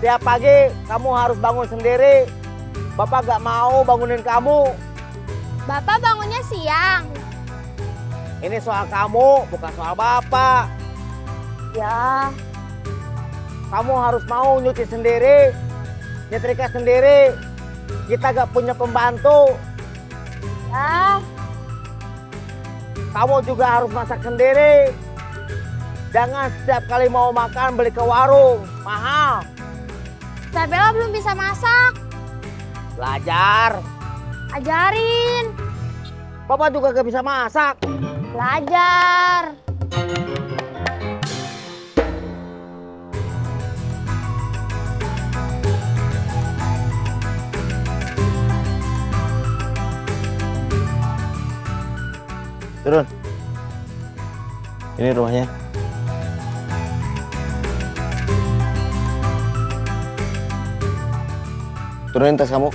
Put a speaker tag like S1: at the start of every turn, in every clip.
S1: Tiap pagi kamu harus bangun sendiri. Bapak gak mau bangunin kamu.
S2: Bapak bangunnya siang.
S1: Ini soal kamu, bukan soal Bapak.
S2: Ya.
S1: Kamu harus mau nyuci sendiri, nyetrika sendiri. Kita gak punya pembantu.
S2: Ya.
S1: Kamu juga harus masak sendiri. Jangan setiap kali mau makan beli ke warung, mahal.
S2: Sabella belum bisa masak.
S1: Belajar.
S2: Ajarin.
S1: Bapak juga gak bisa masak.
S2: Belajar.
S1: Turun. Ini rumahnya. Turunin tas kamu.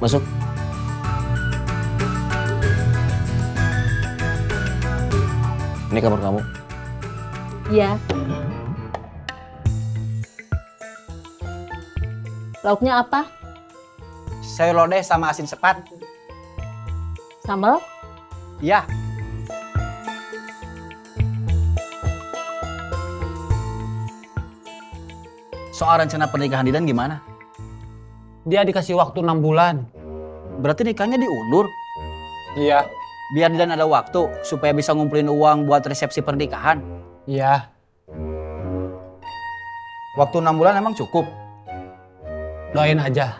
S1: Masuk. Ini kamar kamu.
S3: Iya. Lauknya apa?
S4: Sayur lodeh sama asin sepat.
S3: Sambal?
S4: Iya. Soal rencana pernikahan Didan gimana?
S5: Dia dikasih waktu 6 bulan.
S4: Berarti nikahnya diundur?
S5: Iya.
S4: Biar Didan ada waktu supaya bisa ngumpulin uang buat resepsi pernikahan.
S5: Iya.
S4: Waktu 6 bulan emang cukup?
S5: Doain aja.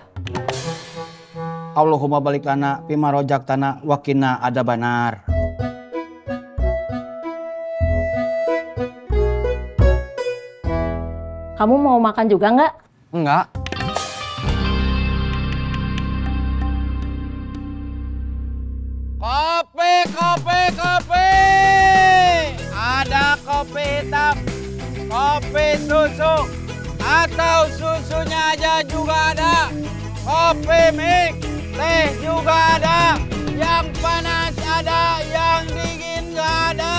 S4: Allahumma balik lana pima rojak tanah wakina ada banar.
S3: Kamu mau makan juga nggak?
S4: Enggak.
S1: Kopi, kopi, kopi. Ada kopi hitam, kopi susu, atau susunya aja juga ada. Kopi mix, teh juga ada. Yang panas ada, yang dingin nggak ada.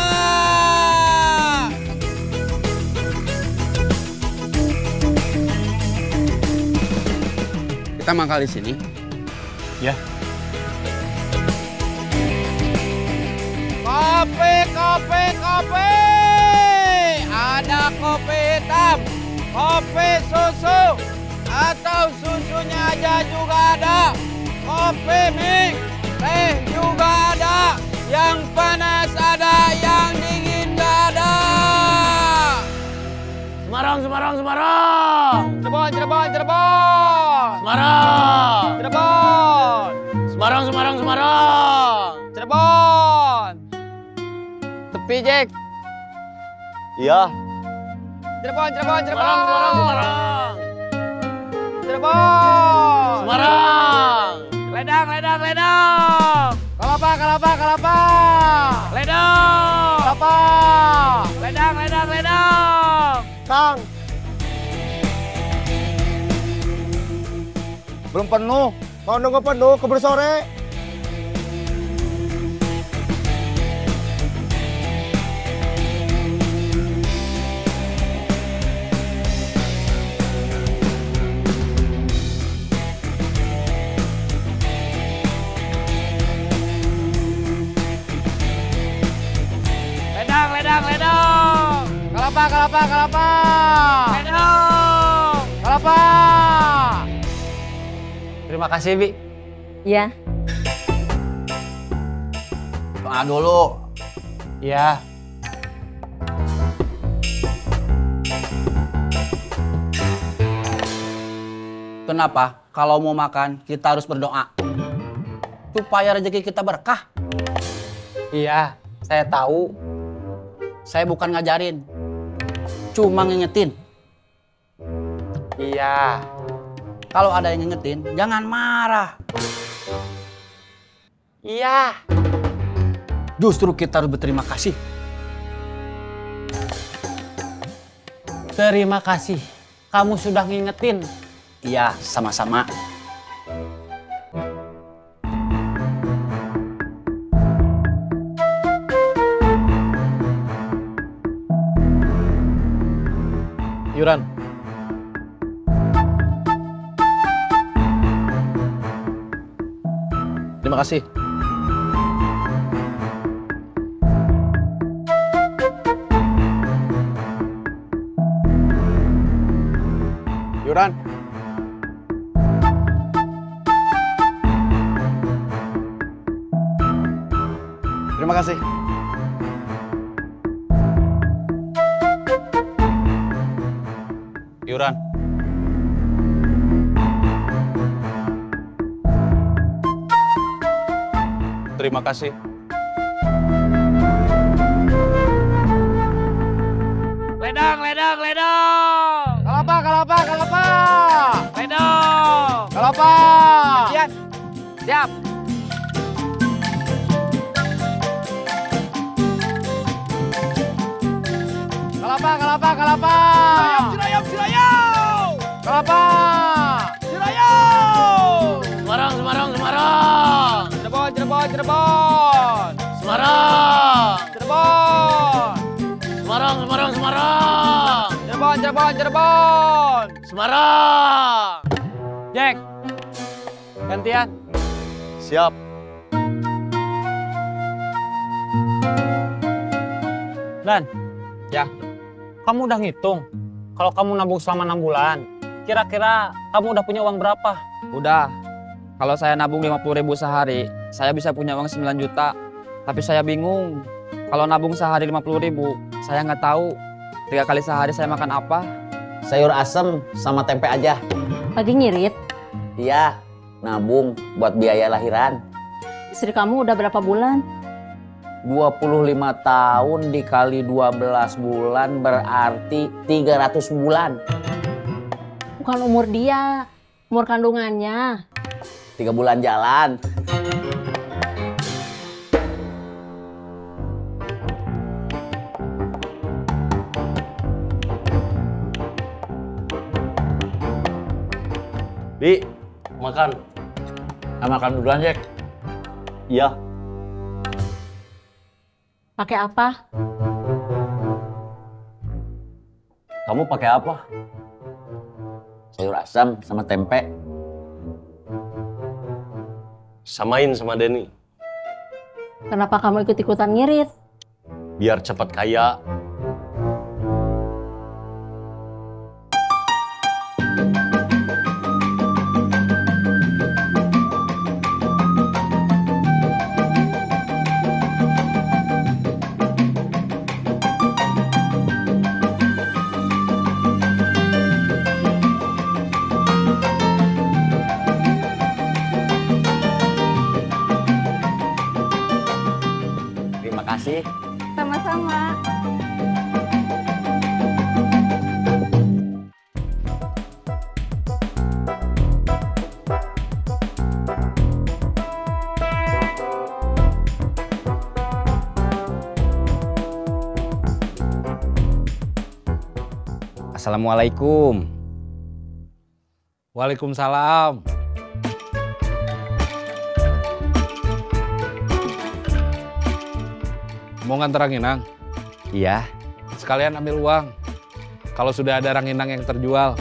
S5: Kita mangkal di sini. Ya.
S1: Kopi, kopi, kopi. Ada kopi hitam, kopi susu, atau susunya aja juga ada. Kopi mix, teh juga ada. Yang panas ada, yang dingin nggak ada.
S5: Semarang, Semarang, Semarang.
S1: Cirebon, Cirebon, Cirebon.
S5: Semarang.
S1: Cirebon,
S5: Semarang, Semarang, Semarang.
S1: Cirebon. Tepi, Jack.
S6: Iya.
S1: Cirebon, Cirebon, Cirebon.
S5: Semarang, Semarang, Semarang.
S1: Cirebon.
S5: Semarang.
S1: Ledang, ledang, ledang. Kelapa, kelapa, kelapa.
S5: Ledang.
S1: Kelapa. Ledang, ledang, ledang.
S6: Kang. Belum penuh. Kalau nunggu penuh, keburu sore.
S1: Ledang, ledang, ledang. Kelapa, kelapa, kelapa. Ledang. Kelapa.
S5: Terima kasih, Bi.
S3: Iya.
S4: Doa dulu.
S5: Iya.
S4: Kenapa? Kalau mau makan, kita harus berdoa. Supaya rezeki kita berkah.
S5: Iya, saya tahu.
S4: Saya bukan ngajarin. Cuma ngingetin.
S5: Iya.
S4: Kalau ada yang ngingetin, jangan marah.
S5: Iya.
S4: Justru kita harus berterima kasih.
S5: Terima kasih. Kamu sudah ngingetin.
S4: Iya, sama-sama.
S5: Yuran.
S4: Terima kasih.
S6: Yuran. Terima kasih.
S5: Yuran.
S6: Terima kasih.
S5: Ledang, ledang, ledang.
S6: Kalapa, kalapa, kalapa.
S5: Ledang.
S6: Kalapa.
S5: Siap. Siap.
S6: Kalapa, kalapa, kalapa.
S5: Cirayam, cirayam.
S6: Kalapa.
S5: Cirayam. Semarang, Semarang, Semarang. Cirebon, Cirebon, Cirebon. Semarang. Cirebon. Semarang, Semarang, Semarang. Cirebon, Cirebon, Cirebon. Semarang. Jack. Gantian.
S6: Siap.
S5: Dan, ya, kamu udah ngitung kalau kamu nabung selama 6 bulan. Kira-kira kamu udah punya uang berapa?
S7: Udah, kalau saya nabung 50.000 sehari, saya bisa punya uang 9 juta. Tapi saya bingung, kalau nabung sehari 50.000, saya nggak tahu 3 kali sehari saya makan apa.
S8: Sayur asem sama tempe aja.
S3: Lagi ngirit.
S8: Iya, nabung buat biaya lahiran.
S3: Istri kamu udah berapa bulan?
S8: 25 tahun dikali 12 bulan berarti 300 bulan.
S3: Bukan umur dia, umur kandungannya.
S8: 3 bulan jalan.
S6: Bi, makan. Makan duluan, Jack. Iya.
S3: Pakai apa?
S6: Kamu pakai apa?
S8: Sayur asam sama tempe.
S6: Samain sama Denny.
S3: Kenapa kamu ikut-ikutan ngirit?
S6: Biar cepat kaya.
S8: Terima kasih.
S2: Sama-sama.
S7: Assalamualaikum.
S5: Waalaikumsalam.
S9: Mau nganter ranginang?
S7: Iya.
S9: Sekalian ambil uang. Kalau sudah ada ranginang yang terjual.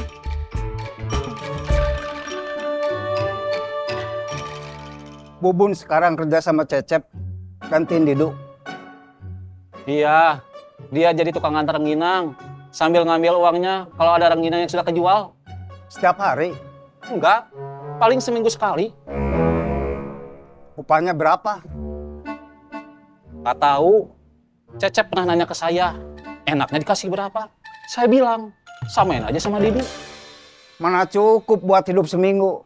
S10: Bubun sekarang kerja sama Cecep, gantiin Didu.
S5: Iya, dia jadi tukang antar rengginang. Sambil ngambil uangnya kalau ada rengginang yang sudah kejual.
S10: Setiap hari.
S5: Enggak, paling seminggu sekali.
S10: Upahnya berapa?
S5: Nggak tahu. Cecep pernah nanya ke saya, enaknya dikasih berapa? Saya bilang, samain aja sama Didu.
S10: Mana cukup buat hidup seminggu.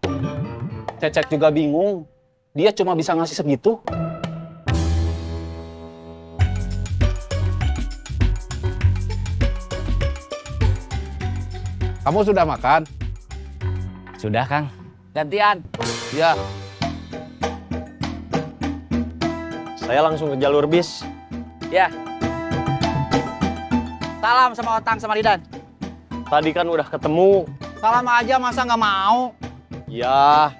S5: Cecep juga bingung. Dia cuma bisa ngasih segitu.
S9: Kamu sudah makan?
S7: Sudah, Kang.
S8: Gantian.
S9: Iya.
S6: Saya langsung ke jalur bis.
S4: Ya. Salam sama Otang sama Didan.
S6: Tadi kan udah ketemu.
S4: Salam aja masa nggak mau?
S6: Ya,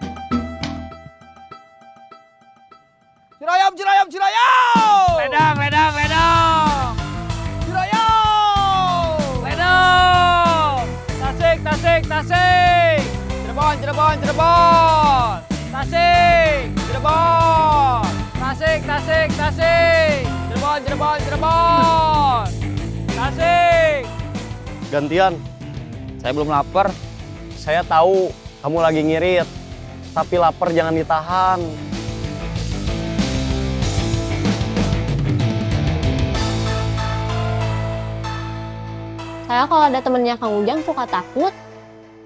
S4: Cirayam, Cirayam, Cirayam!
S7: Ledang, ledang, ledang.
S4: Cirayam!
S7: Ledang. Tasik, tasik, tasik. Cirebon, Cirebon, Cirebon. Tasik, Cirebon. Tasik, tasik, tasik. Cirebon, Cirebon, Cirebon. Tasik.
S6: gantian.
S7: Saya belum lapar.
S6: Saya tahu kamu lagi ngirit. Tapi lapar jangan ditahan.
S2: Saya kalau ada temennya Kang Ujang suka takut.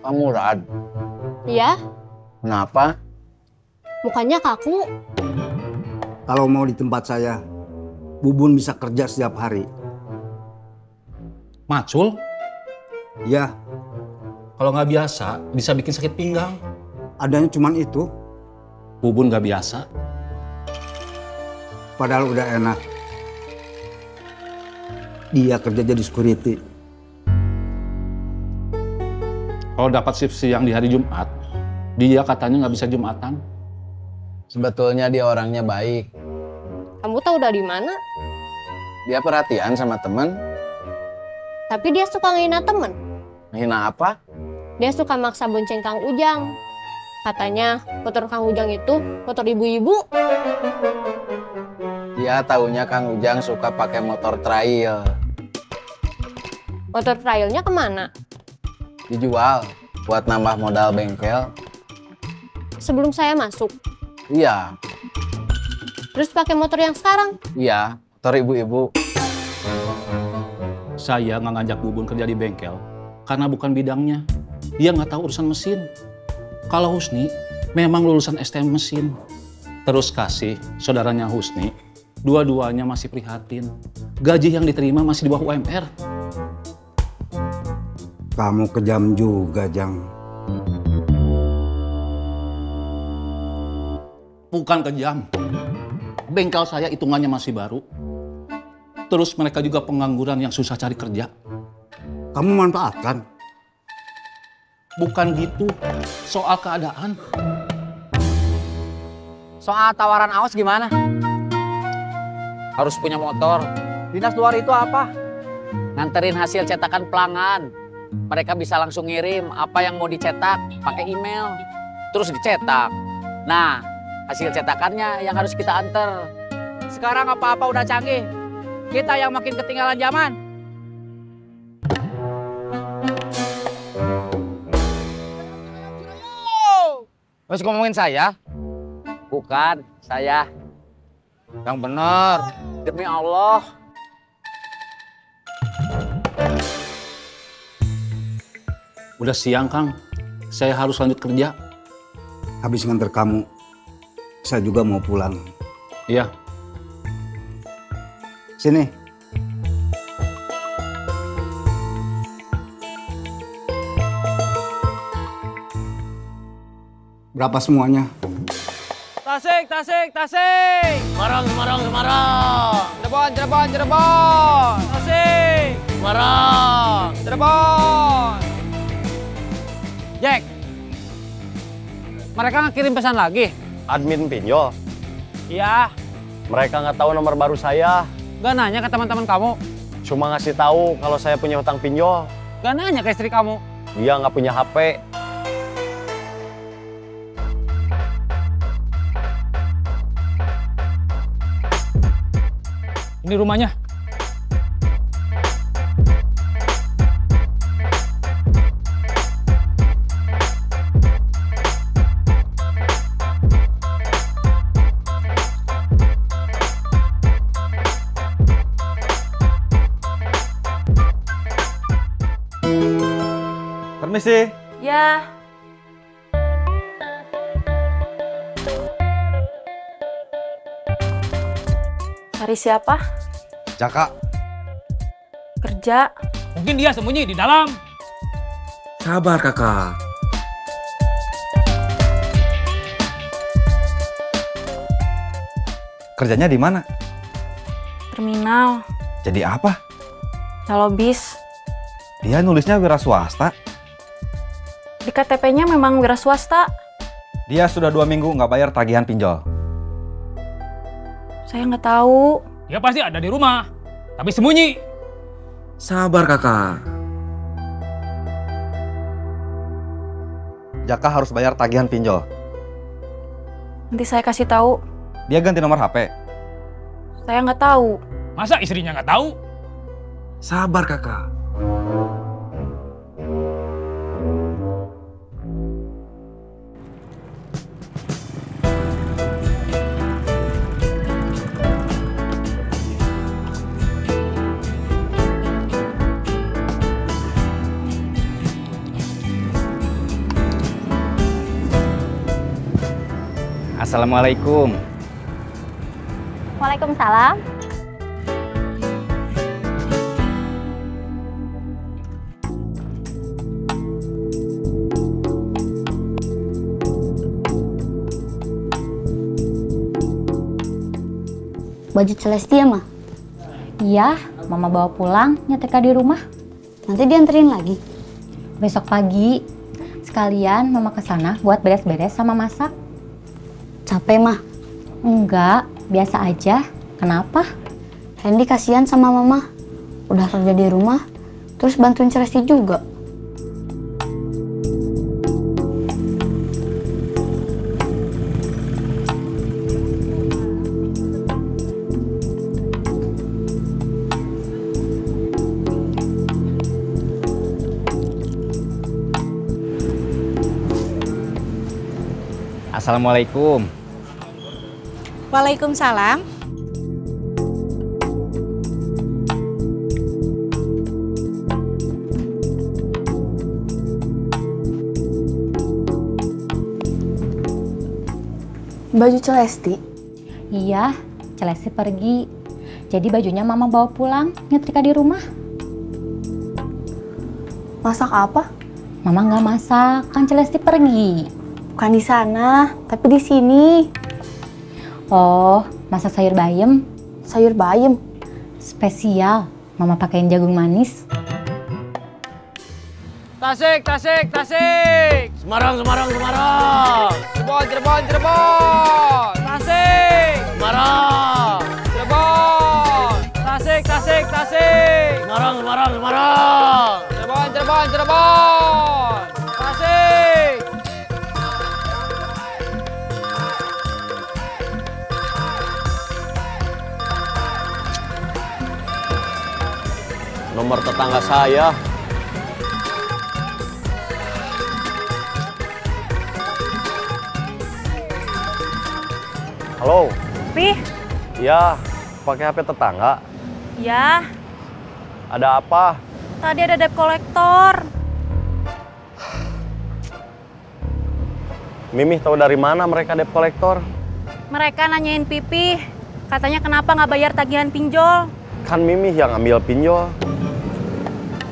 S4: Kang Murad,
S2: Iya,
S4: kenapa?
S2: mukanya kaku.
S10: Kalau mau di tempat saya, Bubun bisa kerja setiap hari.
S9: Macul,
S10: Ya,
S9: kalau nggak biasa bisa bikin sakit pinggang.
S10: adanya cuman itu.
S9: Bubun nggak biasa.
S10: Padahal udah enak. Dia kerja jadi security.
S9: Kalau dapat shift siang di hari Jumat, dia katanya nggak bisa Jumatan.
S4: Sebetulnya dia orangnya baik.
S2: Kamu tahu dari mana?
S4: Dia perhatian sama temen.
S2: Tapi dia suka ngehina temen.
S4: Hina apa?
S2: Dia suka maksa bonceng Kang Ujang. Katanya motor Kang Ujang itu motor ibu-ibu.
S4: Dia taunya Kang Ujang suka pakai motor trail.
S2: Motor trailnya kemana?
S4: Dijual buat nambah modal bengkel.
S2: Sebelum saya masuk.
S4: Iya,
S2: Terus pakai motor yang sekarang.
S4: iya, motor ibu-ibu.
S9: Saya nggak ngajak Bubun kerja di bengkel karena bukan bidangnya. Dia nggak tahu urusan mesin. Kalau Husni memang lulusan STM mesin. Terus kasih saudaranya Husni, dua-duanya masih prihatin. Gaji yang diterima masih di bawah UMR.
S10: Kamu kejam juga, Jang.
S9: Bukan kejam. Bengkel saya hitungannya masih baru. Terus mereka juga pengangguran yang susah cari kerja.
S10: Kamu manfaatkan.
S9: Bukan gitu. Soal keadaan.
S7: Soal tawaran aos gimana? Harus punya motor.
S4: Dinas luar itu apa?
S7: Nganterin hasil cetakan pelanggan. Mereka bisa langsung ngirim apa yang mau dicetak pakai email. Terus dicetak. Nah, hasil cetakannya yang harus kita anter. Sekarang apa-apa udah canggih. Kita yang makin ketinggalan zaman. Masih ngomongin saya? Bukan, saya. Yang benar. Demi Allah.
S9: Udah siang, Kang. Saya harus lanjut kerja.
S10: Habis nganter kamu, saya juga mau pulang.
S9: Iya.
S10: Sini. Berapa semuanya?
S7: Tasik, tasik, tasik.
S6: Semarang, Semarang, Semarang.
S7: Cirebon, Cirebon, Cirebon. Tasik.
S6: Semarang.
S7: Cirebon. Jack. Mereka ngirim pesan lagi?
S6: Admin pinjol.
S7: Iya.
S6: Mereka nggak tahu nomor baru saya.
S7: Gak nanya ke teman-teman kamu?
S6: Cuma ngasih tahu kalau saya punya hutang pinjol.
S7: Gak nanya ke istri kamu?
S6: Dia nggak punya HP.
S7: Ini rumahnya.
S6: Permisi.
S11: Ya. Cari siapa?
S10: Jaka.
S11: Kerja.
S7: Mungkin dia sembunyi di dalam.
S12: Sabar, Kakak.
S13: Kerjanya di mana?
S11: Terminal.
S13: Jadi apa?
S11: Calo bis.
S12: Dia nulisnya wira swasta.
S11: Di KTP-nya memang wira swasta.
S12: Dia sudah 2 minggu nggak bayar tagihan pinjol.
S11: Saya nggak tahu.
S13: Dia pasti ada di rumah, tapi sembunyi.
S12: Sabar kakak. Jaka harus bayar tagihan pinjol.
S11: Nanti saya kasih tahu.
S12: Dia ganti nomor HP.
S11: Saya nggak tahu.
S13: Masa istrinya nggak tahu?
S12: Sabar kakak. Assalamualaikum.
S3: Waalaikumsalam.
S14: Baju Celesti ya, Ma?
S3: Iya, Mama bawa pulang, nyetrika di rumah.
S14: Nanti dianterin lagi?
S3: Besok pagi. Sekalian Mama kesana buat beres-beres sama masak.
S14: Capek, Mah?
S3: Enggak, biasa aja. Kenapa?
S14: Randy kasihan sama Mama. Udah kerja di rumah, terus bantuin Celesti juga.
S12: Assalamualaikum.
S15: Waalaikumsalam.
S14: Baju Celesti?
S3: Iya, Celesti pergi. Jadi bajunya Mama bawa pulang, nyetrika di rumah.
S14: Masak apa?
S3: Mama nggak masak, kan Celesti pergi.
S14: Bukan di sana, tapi di sini.
S3: Oh, masak sayur bayam.
S14: Sayur bayam?
S3: Spesial, Mama pakein jagung manis.
S7: Tasik, tasik, tasik.
S6: Semarang, Semarang, Semarang.
S7: Cirebon, Cirebon, Cirebon. Tasik.
S6: Semarang.
S7: Cirebon. Tasik, tasik, tasik.
S6: Semarang, Semarang, Semarang.
S7: Cirebon, Cirebon, Cirebon. Tasik.
S6: Nomor tetangga saya. Halo.
S11: Pi?
S6: Iya, pakai HP tetangga.
S11: Ya,
S6: Ada apa?
S11: tadi ada debt kolektor.
S6: Mimih tahu dari mana mereka debt kolektor?
S11: Mereka nanyain Pipi, katanya kenapa nggak bayar tagihan pinjol.
S6: Kan Mimih yang ambil pinjol.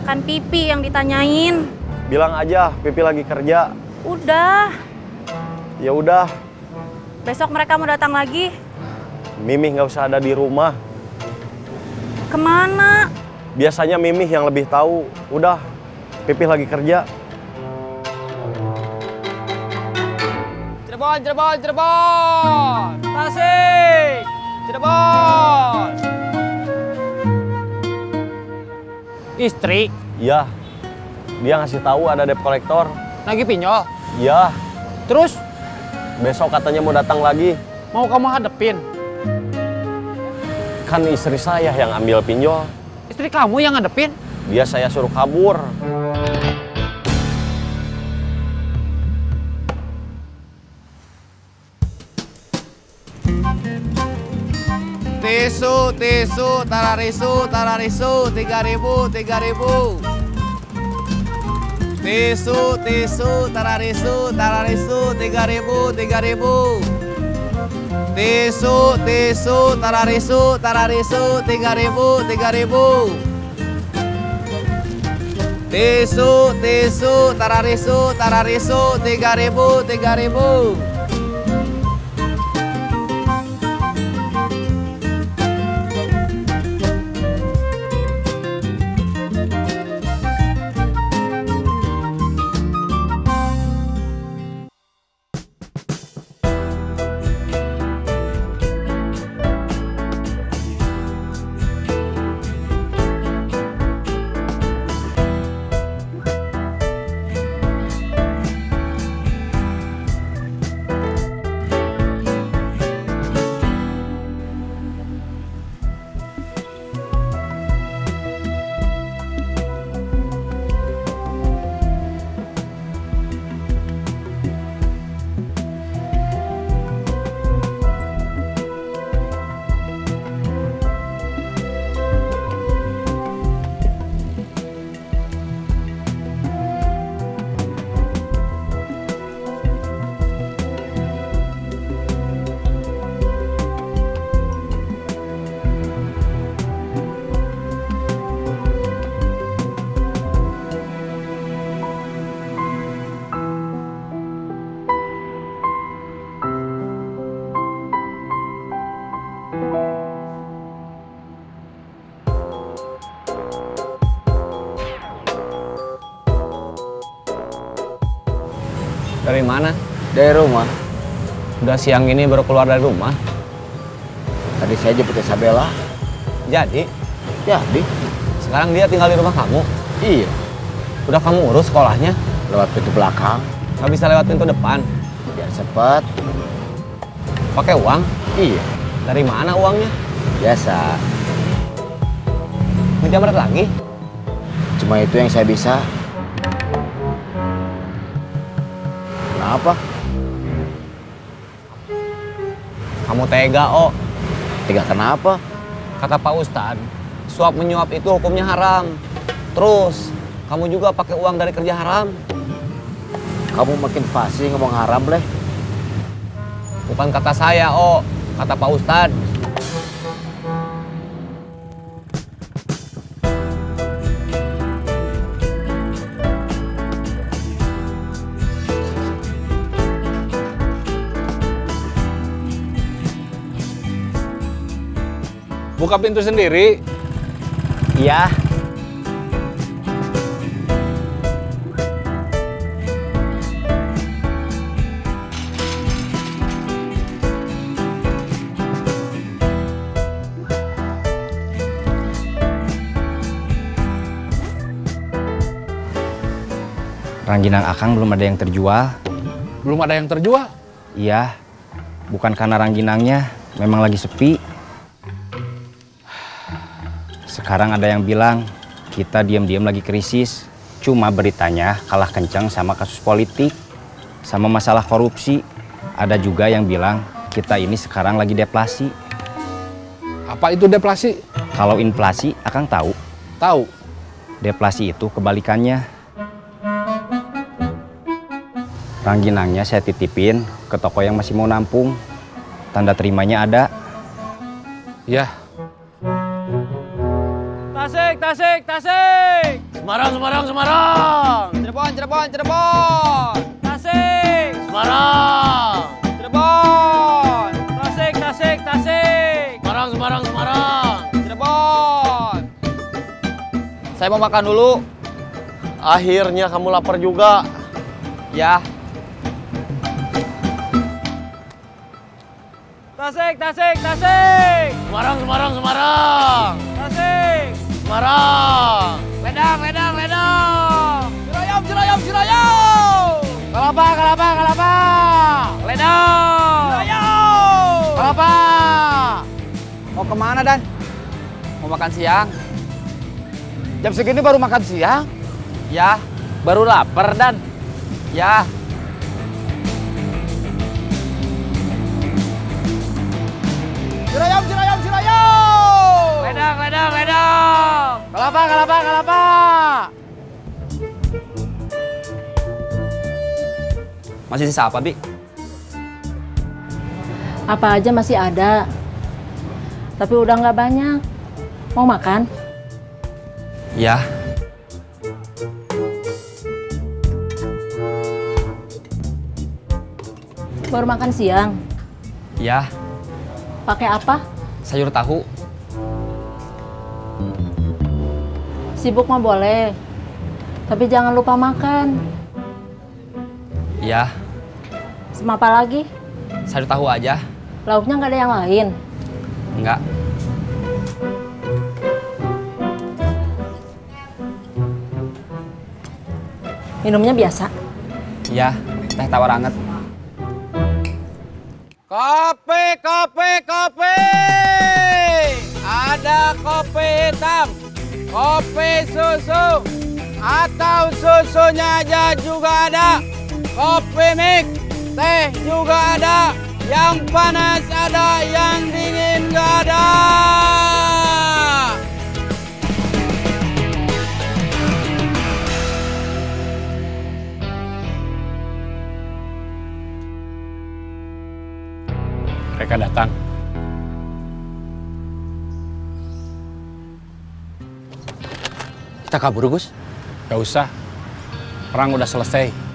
S11: Kan Pipi yang ditanyain.
S6: Bilang aja, Pipi lagi kerja.
S11: Udah,
S6: Ya udah,
S11: besok mereka mau datang lagi.
S6: Mimih nggak usah ada di rumah.
S11: Kemana?
S6: Biasanya Mimih yang lebih tahu. Udah, Pipi lagi kerja.
S7: Cirebon, Cirebon, Cirebon. Tasik. Cirebon. Istri?
S6: Iya, dia ngasih tahu ada debt kolektor.
S7: Lagi pinjol?
S6: Iya.
S7: Terus?
S6: Besok katanya mau datang lagi.
S7: Mau kamu hadepin?
S6: Kan istri saya yang ambil pinjol.
S7: Istri kamu yang ngadepin?
S6: Dia saya suruh kabur.
S16: Tisu, tisu, tararisu, tararisu, 3.000, 3.000. Tisu, tisu, tararisu, tararisu, 3.000, 3.000. Tisu, tisu, tararisu, tararisu, 3.000, 3.000. Tisu, tisu, tararisu, tararisu, 3.000, 3.000.
S6: Dari mana?
S1: Dari rumah.
S6: Udah siang ini baru keluar dari rumah.
S1: Tadi saya jemput Isabella.
S6: Jadi?
S1: Jadi?
S6: Sekarang dia tinggal di rumah kamu?
S1: Iya.
S6: Udah kamu urus sekolahnya?
S1: Lewat pintu belakang.
S6: Nggak bisa lewat pintu depan?
S1: Biar cepet.
S6: Pakai uang?
S1: Iya.
S6: Dari mana uangnya?
S1: Biasa.
S6: Ngejamret lagi?
S1: Cuma itu yang saya bisa. Kenapa?
S6: Kamu tega, Oh.
S1: Tega kenapa?
S6: Kata Pak Ustadz, suap menyuap itu hukumnya haram. Terus, kamu juga pakai uang dari kerja haram.
S1: Kamu makin fasih ngomong haram, Leh.
S6: Bukan kata saya, Oh. Kata Pak Ustadz.
S5: Buka pintu sendiri.
S6: Iya.
S12: Rangginang Akang belum ada yang terjual.
S5: Belum ada yang terjual?
S12: Iya. Bukan karena rangginangnya, memang lagi sepi. Sekarang ada yang bilang kita diam-diam lagi krisis. Cuma beritanya kalah kencang sama kasus politik, sama masalah korupsi. Ada juga yang bilang kita ini sekarang lagi deflasi.
S5: Apa itu deflasi?
S12: Kalau inflasi, Akang tahu?
S5: Tahu.
S12: Deflasi itu kebalikannya. Rangginangnya saya titipin ke toko yang masih mau nampung. Tanda terimanya ada.
S5: Ya.
S7: Tasik, tasik, tasik.
S16: Semarang, Semarang, Semarang.
S7: Cirebon, Cirebon, Cirebon. Tasik.
S16: Semarang.
S7: Cirebon. Tasik, tasik, tasik.
S16: Semarang, Semarang, Semarang.
S7: Cirebon.
S6: Saya mau makan dulu. Akhirnya kamu lapar juga.
S7: Ya. Tasik, tasik, tasik.
S16: Semarang, Semarang, Semarang.
S7: Tasik.
S16: Semarang.
S7: Ledang, ledang, ledang.
S16: Cirayam, Cirayam, Cirayam.
S1: Kelapa, kelapa, kelapa.
S7: Ledang.
S16: Cirayam.
S1: Kelapa.
S7: Mau kemana, Dan? Mau makan siang.
S1: Jam segini baru makan siang?
S7: Ya, baru lapar, Dan. Ya.
S16: Cirayam, Cirayam, Cirayam.
S7: Ledang, ledang, ledang.
S1: Kelapa, kelapa, kelapa.
S7: Masih sisa apa, Bi?
S15: Apa aja masih ada. Tapi udah nggak banyak. Mau makan?
S7: Ya.
S15: Baru makan siang.
S7: Ya.
S15: Pakai apa?
S7: Sayur tahu.
S15: Sibuk mah boleh. Tapi jangan lupa makan.
S7: Ya.
S15: Sama apa lagi?
S7: Sayur tahu aja.
S15: Lauknya nggak ada yang lain?
S7: Enggak.
S15: Minumnya biasa?
S7: Ya, teh tawar anget.
S16: Kopi, kopi, kopi. Ada kopi hitam, kopi susu, atau susunya aja juga ada. Kopi mix, teh juga ada. Yang panas ada, yang dingin nggak ada.
S5: Mereka datang.
S7: Kita kabur, Gus?
S5: Gak usah. Perang udah selesai.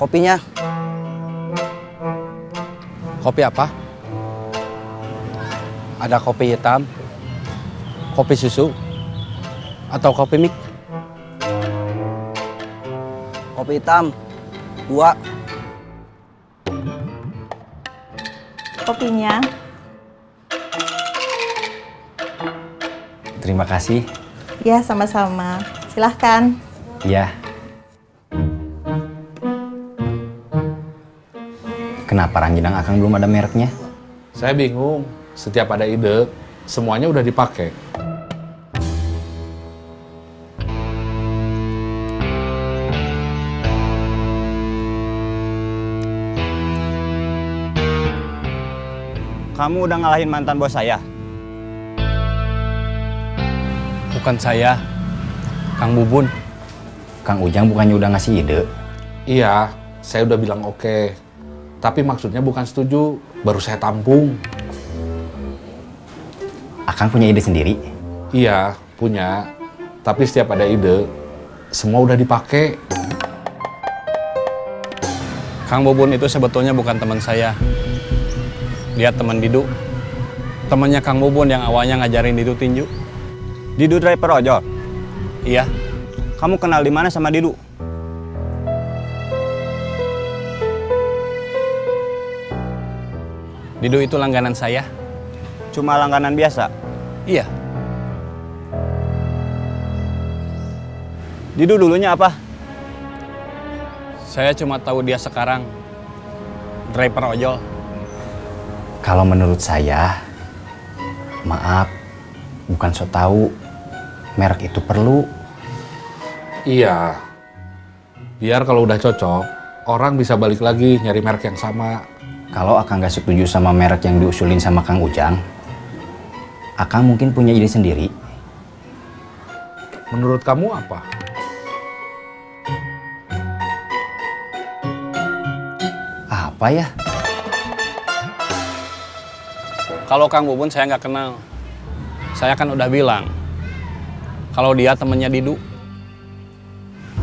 S6: Kopinya.
S4: Kopi apa? Ada kopi hitam, kopi susu, atau kopi mik?
S6: Kopi hitam. 2.
S17: Kopinya.
S12: Terima kasih.
S17: Ya, sama-sama. Silahkan.
S12: Ya. Kenapa ranginang akang belum ada mereknya?
S9: Saya bingung. Setiap ada ide, semuanya udah dipakai.
S6: Kamu udah ngalahin mantan bos saya?
S4: Bukan saya, Kang Bubun.
S12: Kang Ujang bukannya udah ngasih ide?
S9: Iya, saya udah bilang oke. Tapi maksudnya bukan setuju, baru saya tampung.
S12: Akang punya ide sendiri?
S9: Iya, punya. Tapi setiap ada ide, semua udah dipakai.
S5: Kang Bubun itu sebetulnya bukan teman saya. Dia teman Didu. Temannya Kang Bubun yang awalnya ngajarin Didu tinju.
S6: Didu driver ojol?
S5: Iya.
S6: Kamu kenal di mana sama Didu?
S5: Didu itu langganan saya.
S6: Cuma langganan biasa?
S5: Iya.
S6: Didu dulunya apa?
S5: Saya cuma tahu dia sekarang driver ojol.
S12: Kalau menurut saya, maaf, bukan so tahu. Merek itu perlu.
S9: Iya. Biar kalau udah cocok, orang bisa balik lagi nyari merek yang sama.
S12: Kalau akang nggak setuju sama merek yang diusulin sama Kang Ujang, akang mungkin punya ide sendiri.
S9: Menurut kamu apa?
S12: Apa ya?
S5: Kalau Kang Bubun saya nggak kenal. Saya kan udah bilang, kalau dia temennya Didu.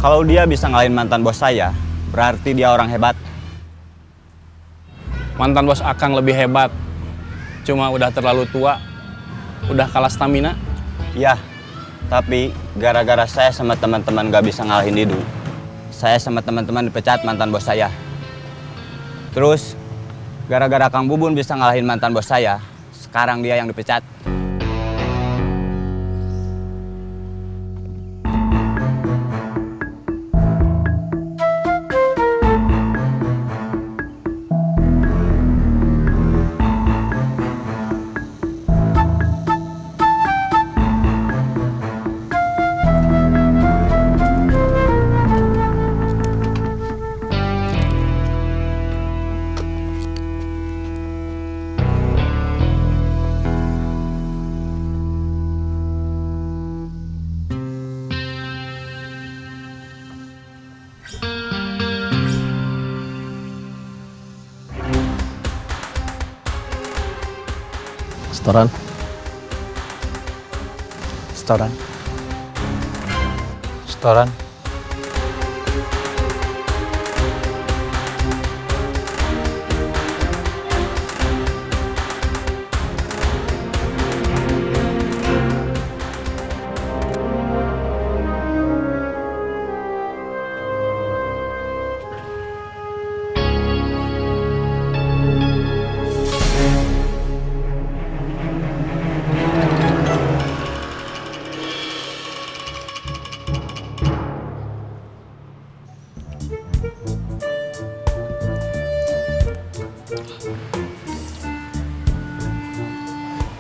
S6: Kalau dia bisa ngalahin mantan bos saya, berarti dia orang hebat.
S5: Mantan bos Akang lebih hebat. Cuma udah terlalu tua. Udah kalah stamina.
S6: Ya, tapi gara-gara saya sama teman-teman gak bisa ngalahin Didu, saya sama teman-teman dipecat mantan bos saya. Terus, gara-gara Kang Bubun bisa ngalahin mantan bos saya, sekarang dia yang dipecat.
S4: Setoran. Setoran. Setoran.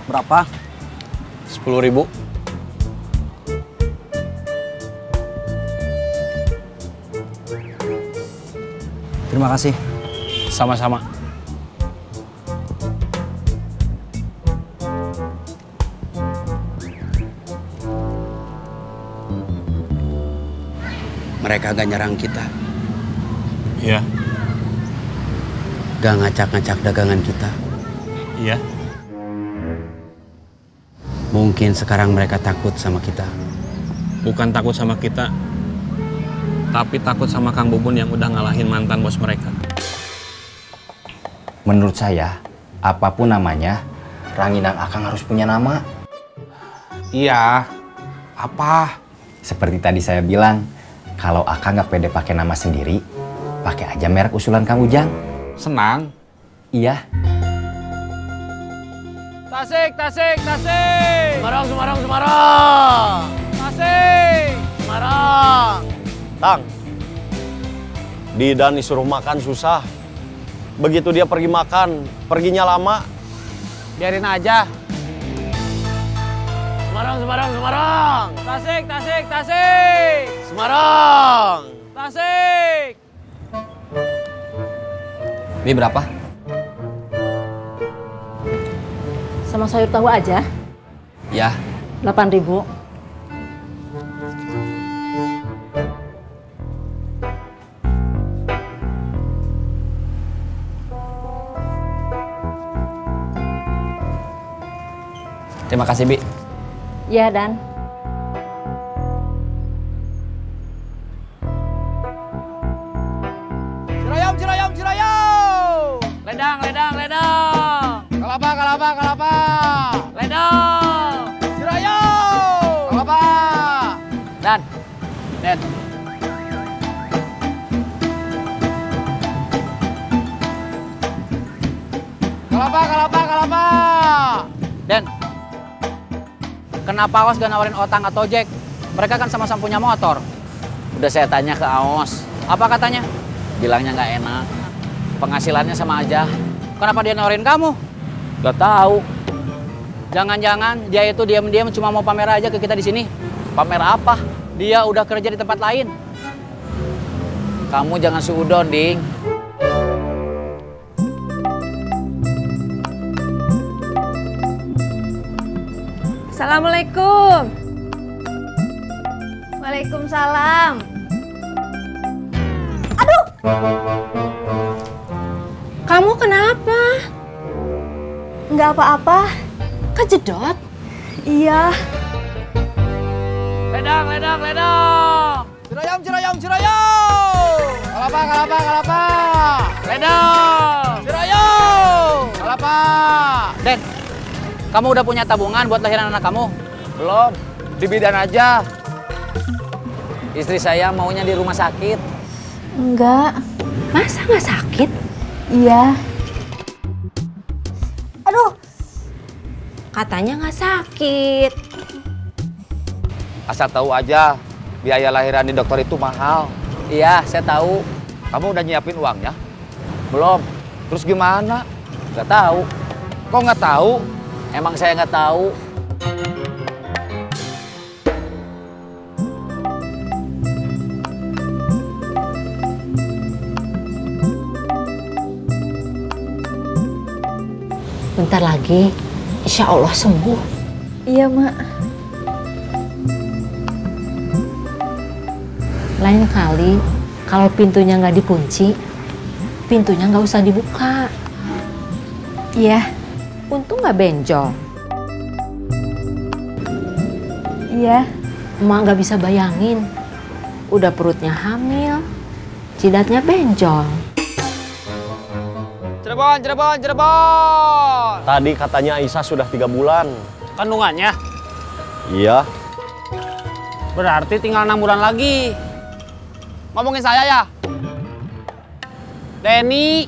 S6: Berapa?
S5: 10.000.
S6: Terima kasih.
S5: Sama-sama.
S18: Mereka gak nyerang kita.
S5: Iya.
S18: Gak ngacak-ngacak dagangan kita.
S5: Iya.
S18: Mungkin sekarang mereka takut sama kita.
S5: Bukan takut sama kita. Tapi takut sama Kang Bubun yang udah ngalahin mantan bos mereka.
S12: Menurut saya, apapun namanya, ranginang Akang harus punya nama.
S9: Iya, apa?
S12: Seperti tadi saya bilang, kalau Akang nggak pede pakai nama sendiri, pakai aja merek usulan Kang Ujang.
S9: Senang?
S12: Iya.
S16: Tasik, tasik, tasik.
S1: Semarang, Semarang, Semarang.
S16: Tasik.
S1: Semarang.
S19: Tang, Didan disuruh makan susah. Begitu dia pergi makan, perginya lama.
S16: Biarin aja.
S1: Semarang, Semarang, Semarang.
S16: Tasik, tasik, tasik.
S1: Semarang.
S16: Tasik.
S7: Ini berapa?
S15: Sama sayur tahu aja.
S7: Ya.
S15: 8.000.
S7: Terima kasih, Bi.
S15: Ya, Dan.
S16: Cirayam, cirayam, cirayam. Ledang, ledang, ledang. Kelapa, kelapa, kelapa. Ledang. Cirayam. Kelapa. Dan. Kelapa, kelapa, kelapa.
S4: Den, kenapa Aos gak nawarin Otang atau Jack? Mereka kan sama-sama punya motor.
S8: Udah saya tanya ke Aos.
S4: Apa katanya?
S8: Bilangnya nggak enak. Penghasilannya sama aja.
S4: Kenapa dia nawarin kamu?
S8: Gak tahu.
S4: Jangan-jangan dia itu diam-diam cuma mau pamer aja ke kita di sini.
S8: Pamer apa?
S4: Dia udah kerja di tempat lain.
S8: Kamu jangan suudon, Ding.
S11: Assalamualaikum. Waalaikumsalam. Aduh.
S2: Kamu kenapa?
S14: Nggak apa-apa.
S2: Kejedot?
S14: Iya.
S16: Ledang, ledang, ledang. Cirayam, cirayam, cirayam. Kelapa, kelapa, kelapa. Ledang. Cirayam. Kelapa.
S4: Den, kamu udah punya tabungan buat lahiran anak kamu?
S8: Belum. Di bidan aja. Istri saya maunya di rumah sakit.
S14: Enggak.
S2: Masa nggak sakit?
S14: Iya.
S2: Aduh. Katanya nggak sakit.
S8: Asal tahu aja, biaya lahiran di dokter itu mahal. Iya, saya tahu. Kamu udah nyiapin uangnya? Belum. Terus gimana? Gak tahu. Kok nggak tahu? Emang saya nggak tahu.
S15: Bentar lagi, insya Allah sembuh.
S14: Iya, Mak.
S15: Lain kali, kalau pintunya nggak dikunci, pintunya nggak usah dibuka.
S14: Iya.
S15: Untung nggak benjol.
S14: Iya.
S15: Emak nggak bisa bayangin. Udah perutnya hamil, jidatnya benjol.
S16: Cirebon, Cirebon, Cirebon.
S19: Tadi katanya Aisyah sudah 3 bulan.
S16: Kandungannya?
S19: Iya.
S16: Berarti tinggal 6 bulan lagi. Ngomongin saya ya? Denny.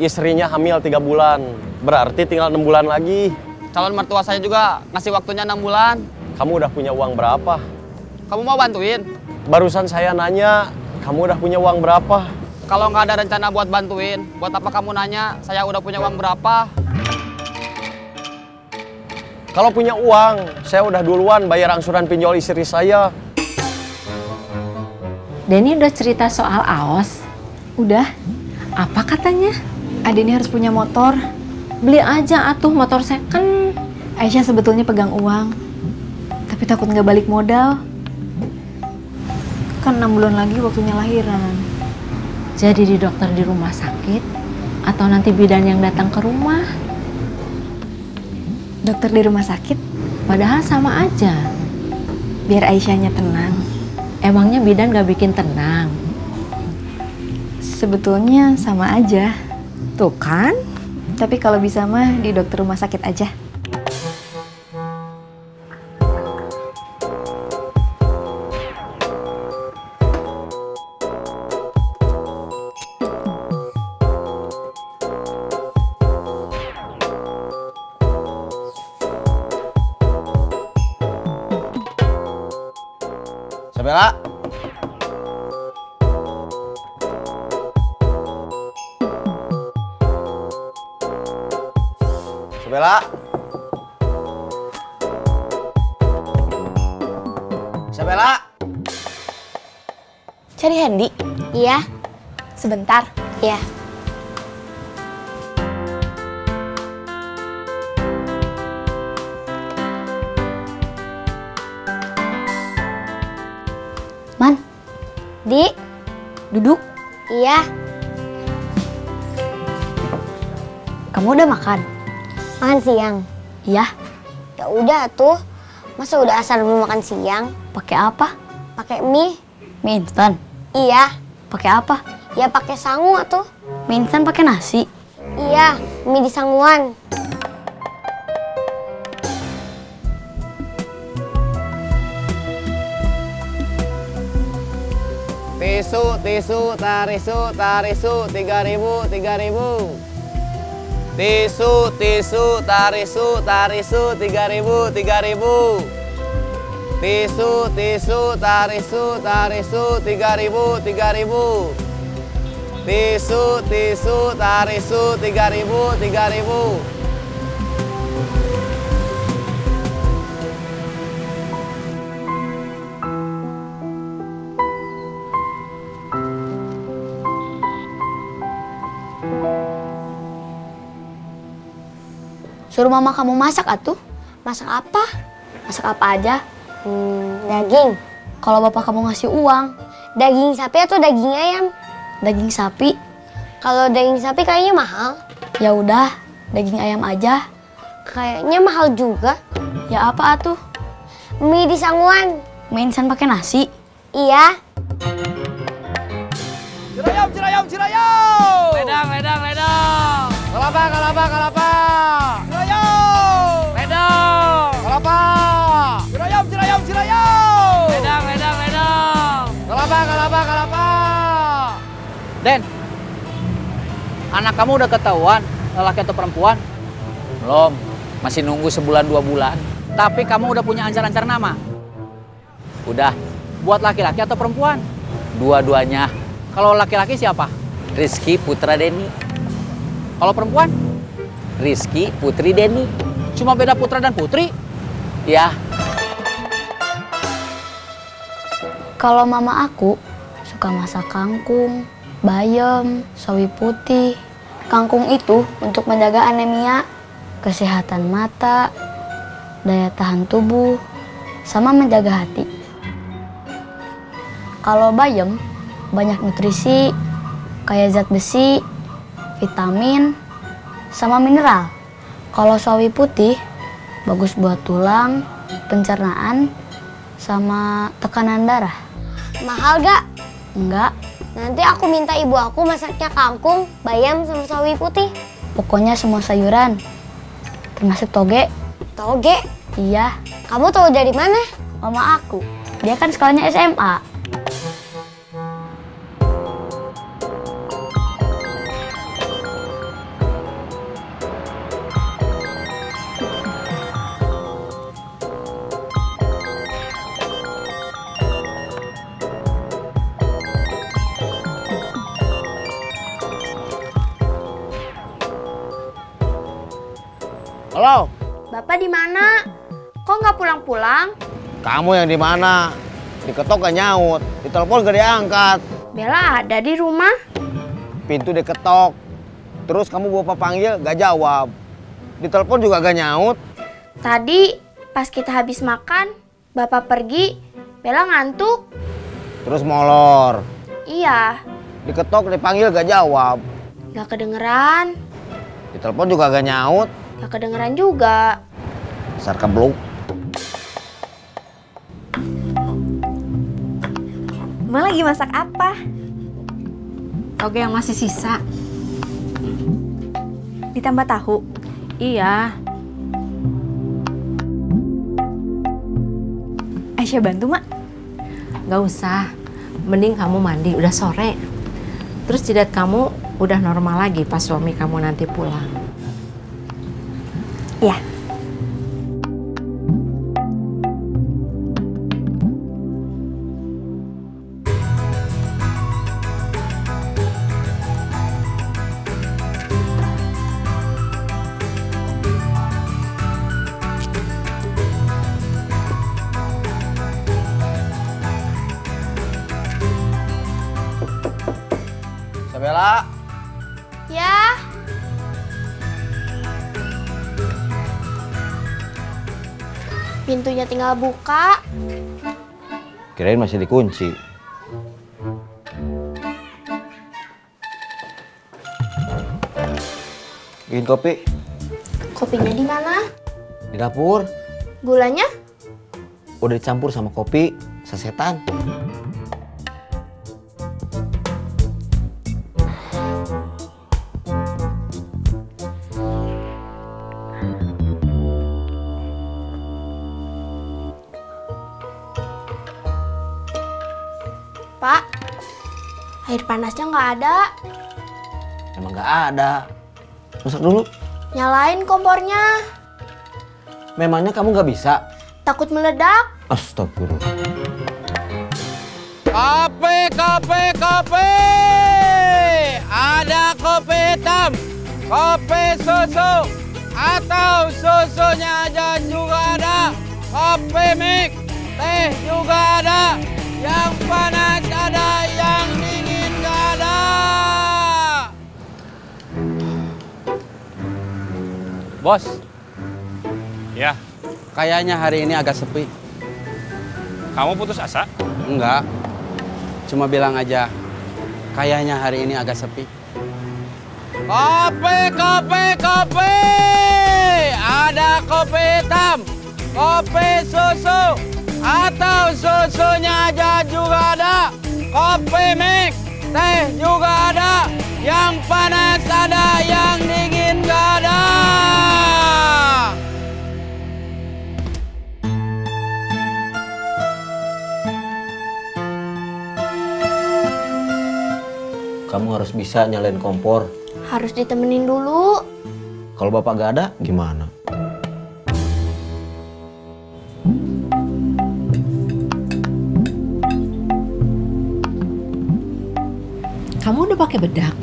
S19: Istrinya hamil 3 bulan. Berarti tinggal 6 bulan lagi.
S16: Calon mertua saya juga ngasih waktunya 6 bulan.
S19: Kamu udah punya uang berapa?
S16: Kamu mau bantuin?
S19: Barusan saya nanya, kamu udah punya uang berapa?
S16: Kalau nggak ada rencana buat bantuin, buat apa kamu nanya saya udah punya uang berapa?
S19: Kalau punya uang, saya udah duluan bayar angsuran pinjol istri saya.
S15: Denny udah cerita soal Aos?
S14: Udah.
S15: Apa katanya?
S14: Adeni harus punya motor.
S15: Beli aja atuh motor second.
S14: Aisyah sebetulnya pegang uang, tapi takut nggak balik modal. Kan 6 bulan lagi waktunya lahiran.
S15: Jadi di dokter di rumah sakit atau nanti bidan yang datang ke rumah?
S14: Dokter di rumah sakit.
S15: Padahal sama aja.
S14: Biar Aisyahnya tenang.
S15: Emangnya bidan gak bikin tenang?
S17: Sebetulnya sama aja. Tuh kan? Tapi kalau bisa mah di dokter rumah sakit aja.
S19: Sabela. Sabela. Sabela.
S14: Cari Hendy? Iya. Sebentar. Iya. Man. Di. Duduk. Iya. Kamu udah makan? Makan siang. Iya. Ya udah tuh. Masa udah asal belum makan siang? Pakai apa? Pakai mie. Mie instan? Iya. Pakai apa? Ya pakai sangu tuh. Mie instan pakai nasi? Iya, mie di sanguan.
S16: Tisu, tisu, tarisu, tarisu, 3.000, 3.000. Tisu, tisu, tarisu, tarisu, 3.000, 3.000. Tisu, tisu, tarisu, tarisu, 3.000, 3.000. Tisu, tisu, tarisu, 3.000, 3.000.
S14: Suruh mama kamu masak atuh. Masak apa? Masak apa aja? Daging. Kalau bapak kamu ngasih uang. Daging sapi atau daging ayam? Daging sapi. Kalau daging sapi kayaknya mahal. Ya udah, daging ayam aja. Kayaknya mahal juga. Ya apa atuh? Mie di sanguan. Mie instan pakai nasi? Iya.
S16: Cirayam, cirayam, cirayam. Ledang, ledang, ledang. Kelapa, kelapa, kelapa. Cirayam. Ledang. Kelapa. Cirayam, cirayam, cirayam. Ledang, ledang, ledang. Kelapa, kelapa, kelapa.
S4: Den, anak kamu udah ketahuan lelaki atau perempuan?
S8: Belum, masih nunggu sebulan 2 bulan.
S4: Tapi kamu udah punya ancar-ancar nama?
S8: Udah.
S4: Buat laki-laki atau perempuan?
S8: Dua-duanya.
S4: Kalau laki-laki siapa?
S8: Rizky Putra Deni.
S4: Kalau perempuan?
S8: Rizky Putri Deni.
S4: Cuma beda putra dan putri?
S8: Ya.
S14: Kalau mama aku suka masak kangkung, bayam, sawi putih. Kangkung itu untuk menjaga anemia, kesehatan mata, daya tahan tubuh, sama menjaga hati. Kalau bayam banyak nutrisi, kayak zat besi, vitamin, sama mineral. Kalau sawi putih bagus buat tulang, pencernaan, sama tekanan darah. Mahal gak? Enggak. Nanti aku minta ibu aku masaknya kangkung, bayam, sama sawi putih. Pokoknya semua sayuran, termasuk toge. Toge? Iya. Kamu tahu dari mana? Mama aku. Dia kan sekolahnya SMA.
S16: Halo.
S14: Bapak di mana? Kok nggak pulang-pulang?
S16: Kamu yang di mana? Diketok gak nyaut, ditelepon gak diangkat.
S14: Bella ada di rumah.
S16: Pintu diketok. Terus kamu bapak panggil gak jawab. Ditelepon juga gak nyaut.
S14: Tadi pas kita habis makan, Bapak pergi, Bella ngantuk.
S16: Terus molor.
S14: Iya,
S16: Diketok, dipanggil gak jawab.
S14: nggak kedengeran.
S16: Ditelepon juga gak nyaut.
S14: Nggak kedengeran juga.
S16: Dasar kebluk.
S17: Emak lagi masak apa?
S15: Toge yang masih sisa.
S17: Ditambah tahu?
S15: Iya.
S17: Aisyah bantu, Mak?
S15: Gak usah. Mending kamu mandi, udah sore. Terus jidat kamu udah normal lagi pas suami kamu nanti pulang.
S17: Ya.
S19: Sabela.
S2: Ya. Pintunya tinggal buka.
S6: Kirain masih dikunci. Bikin kopi.
S2: Kopinya di mana?
S6: Di dapur.
S2: Gulanya?
S6: Udah dicampur sama kopi, sasetan.
S2: Pak, air panasnya nggak ada.
S6: Emang nggak ada. Masak dulu.
S2: Nyalain kompornya.
S6: Memangnya kamu nggak bisa?
S2: Takut meledak.
S6: Astagfirullah.
S16: Kopi, kopi, kopi. Ada kopi hitam, kopi susu, atau susunya aja juga ada. Kopi mix, teh juga ada. Yang panas ada, yang dingin nggak ada.
S4: Bos,
S5: Ya,
S4: kayaknya hari ini agak sepi.
S5: kamu putus asa?
S4: Enggak, cuma bilang aja, kayaknya hari ini agak sepi.
S16: Kopi, kopi, kopi. Ada kopi hitam, kopi susu, atau susunya aja juga ada. Kopi mix, teh juga ada. Yang panas ada, yang dingin gak ada.
S6: Kamu harus bisa nyalain kompor.
S2: Harus ditemenin dulu.
S6: Kalau bapak gak ada, gimana?
S15: Kamu udah pakai bedak?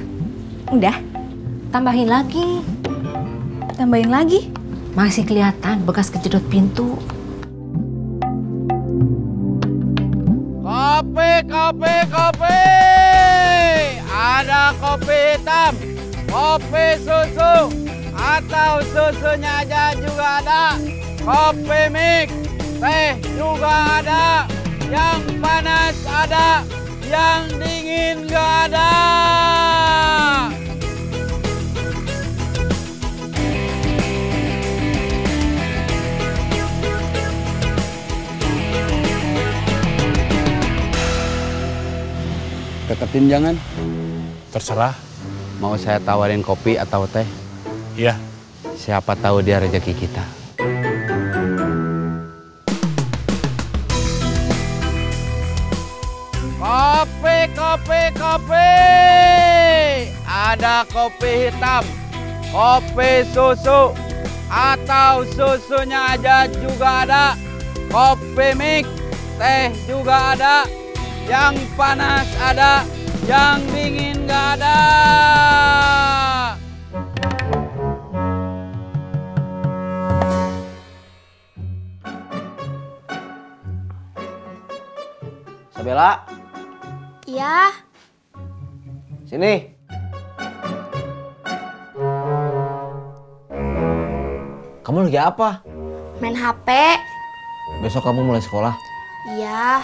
S17: Udah.
S15: Tambahin lagi.
S17: Tambahin lagi?
S15: Masih kelihatan bekas kejedot pintu.
S16: Kopi, kopi, kopi. Ada kopi hitam, kopi susu, atau susunya aja juga ada. Kopi mix, teh juga ada. Yang panas ada, yang dingin gak ada.
S4: Deketin jangan.
S5: Terserah.
S4: Mau saya tawarin kopi atau teh?
S5: Iya.
S4: Siapa tahu dia rezeki kita.
S16: Kopi, kopi, kopi. Ada kopi hitam, kopi susu, atau susunya aja juga ada. Kopi mix, teh juga ada. Yang panas ada, yang dingin gak ada.
S6: Sabela,
S2: Ya.
S6: sini. Kamu lagi apa?
S2: Main HP.
S6: Besok kamu mulai sekolah.
S2: Iya.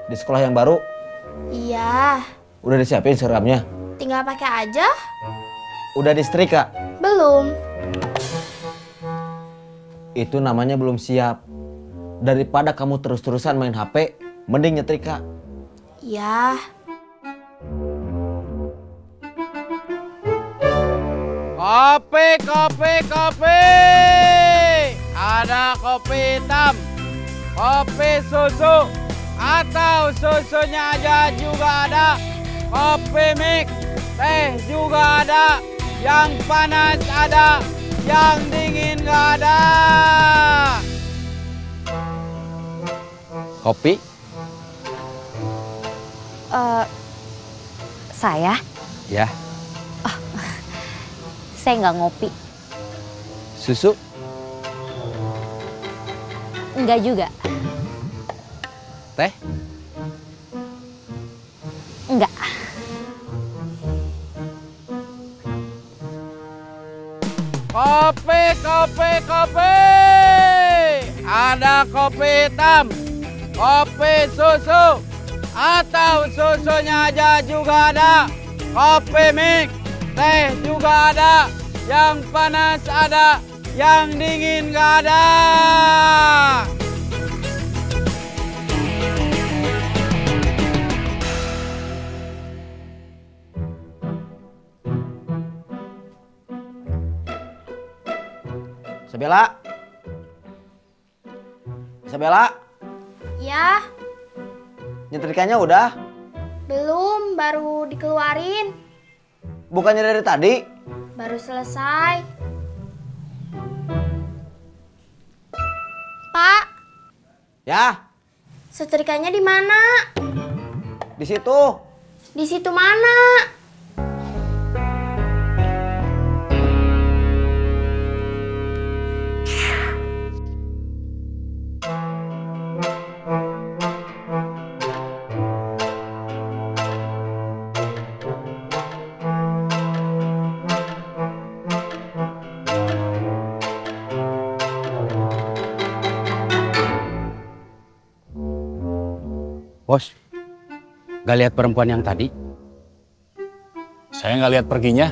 S6: Di sekolah yang baru,
S2: Iya.
S6: udah disiapin seragamnya?
S2: Tinggal pakai aja.
S6: Udah disetrika?
S2: Belum.
S6: Itu namanya belum siap. Daripada kamu terus-terusan main HP, mending nyetrika.
S14: Ya.
S16: Kopi, kopi, kopi. Ada kopi hitam, kopi susu, atau susunya aja juga ada. Kopi mix, teh juga ada. Yang panas ada, yang dingin gak ada.
S12: Kopi?
S3: Saya?
S12: Ya.
S3: Saya nggak ngopi.
S12: Susu?
S3: Nggak juga.
S12: Teh?
S3: Nggak.
S16: Kopi, kopi, kopi. Ada kopi hitam, kopi susu, atau susunya aja juga ada. Kopi mix, teh juga ada. Yang panas ada, yang dingin gak ada.
S1: Isabella? Isabella?
S14: Ya,
S1: Nyetrikanya udah?
S14: belum, baru dikeluarin.
S1: Bukannya dari tadi?
S14: Baru selesai. Pak,
S1: Ya,
S14: setrikanya di mana?
S1: di situ.
S14: Di situ mana?
S12: Bos, gak lihat perempuan yang tadi?
S5: Saya nggak lihat perginya.